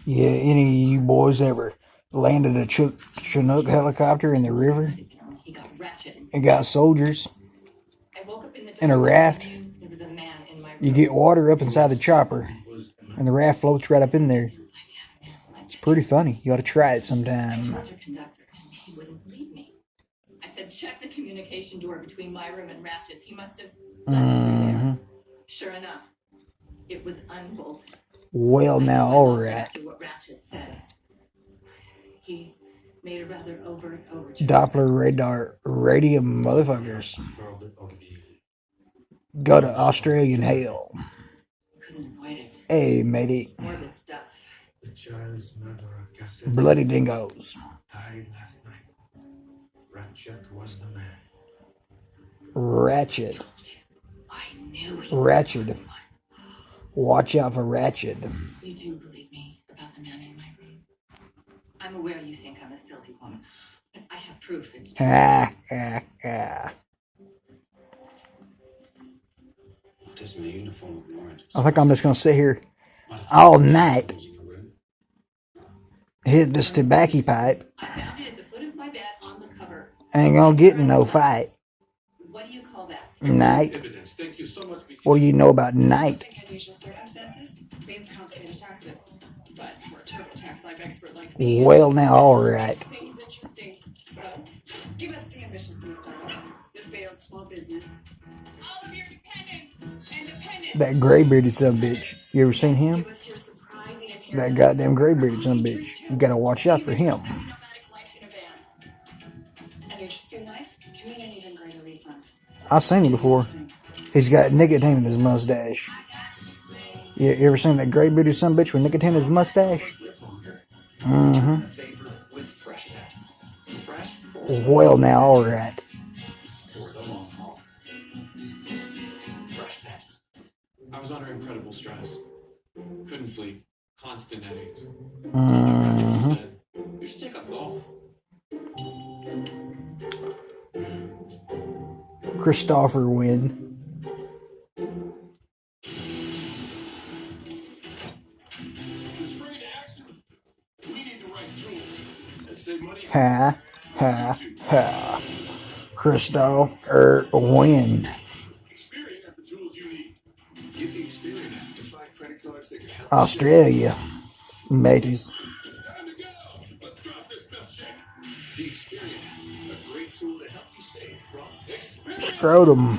Yeah, any of you boys ever landed a Chinook helicopter in the river and got soldiers in a raft? You get water up inside the chopper, and the raft floats right up in there. It's pretty funny. You ought to try it sometime. Mm-hmm. Well, now, all right. Doppler radar radium motherfuckers. Go to Australian hell. Hey, matey. Bloody dingoes. Ratchet. Ratchet. Watch out for Ratchet. Ha, ha, ha. I think I'm just going to sit here all night, hit this tobacco pipe. Ain't going to get in no fight. Night. What do you know about night? Well, now, all right. Give us the ambitious new start that failed small business. All of your independent. That gray-bearded son of a bitch. You ever seen him? That goddamn gray-bearded son of a bitch. You gotta watch out for him. I've seen him before. He's got nicotine in his mustache. You ever seen that gray-bearded son of a bitch with nicotine in his mustache? Mm-hmm. Well, now, all right. I was under incredible stress. Couldn't sleep. Constant headaches. Mm-hmm. He said, you should take up golf. Christopher win. Ha, ha, ha. Christopher win. Australia, mateys. Scrotum.